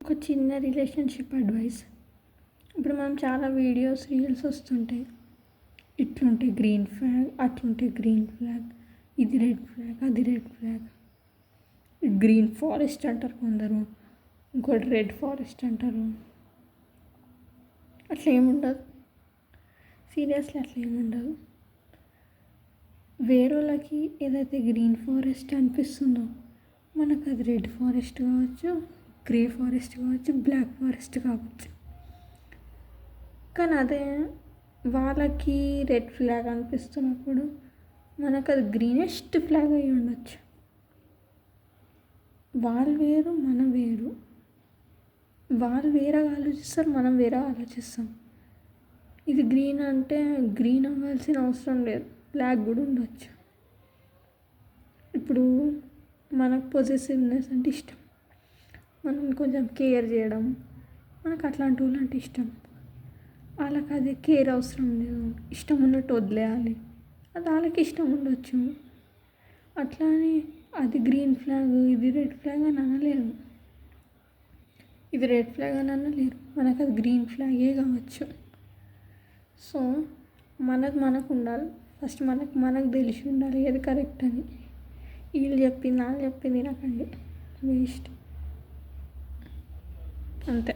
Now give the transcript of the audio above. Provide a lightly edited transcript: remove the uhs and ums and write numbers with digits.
ఒక చిన్న relationship advice. ఇప్పుడు మనం చాలా వీడియోస్, రీల్స్ వస్తుంటాయి. ఇట్లుంటే గ్రీన్ ఫ్లాగ్, అట్లుంటే గ్రీన్ ఫ్లాగ్, ఇది రెడ్ ఫ్లాగ్, అది రెడ్ ఫ్లాగ్. గ్రీన్ ఫారెస్ట్ అంటారు కొందరు, ఇంకోటి రెడ్ ఫారెస్ట్ అంటారు. అట్లా ఏముండదు, సీరియస్లీ అట్లా ఏముండదు. వేరేళ్ళకి ఏదైతే గ్రీన్ ఫారెస్ట్ అనిపిస్తుందో మనకు అది రెడ్ ఫారెస్ట్ కావచ్చు, గ్రే ఫారెస్ట్ కావచ్చు, బ్లాక్ ఫారెస్ట్ కావచ్చు. కానీ అదే వాళ్ళకి రెడ్ ఫ్లాగ్ అనిపిస్తున్నప్పుడు మనకు అది గ్రీనెస్ట్ ఫ్లాగ్ అయి ఉండొచ్చు. వాళ్ళు వేరు, మనం వేరు. వాళ్ళు వేరేగా ఆలోచిస్తారు, మనం వేరే ఆలోచిస్తాం. ఇది గ్రీన్ అంటే గ్రీన్ అవ్వాల్సిన అవసరం లేదు, బ్లాక్ కూడా ఉండొచ్చు. ఇప్పుడు మనకు పొజెసివ్నెస్ అంటే ఇష్టం, మనం కొంచెం కేర్ చేయడం, మనకు అట్లాంటి వాళ్ళు అంటే ఇష్టం. వాళ్ళకి అదే కేర్ అవసరం లేదు, ఇష్టం ఉన్నట్టు వదిలేయాలి, అది వాళ్ళకి ఇష్టం ఉండొచ్చు. అట్లా అని అది గ్రీన్ ఫ్లాగ్, ఇది రెడ్ ఫ్లాగ్ అని అనలేరు. ఇది రెడ్ ఫ్లాగ్ అని అనలేరు, మనకు అది గ్రీన్ ఫ్లాగే కావచ్చు. సో మనకు ఉండాలి ఫస్ట్, మనకు తెలిసి ఉండాలి ఏది కరెక్ట్ అని. వీళ్ళు చెప్పింది వాళ్ళు చెప్పింది నాకండి వేస్ట్ అంతే.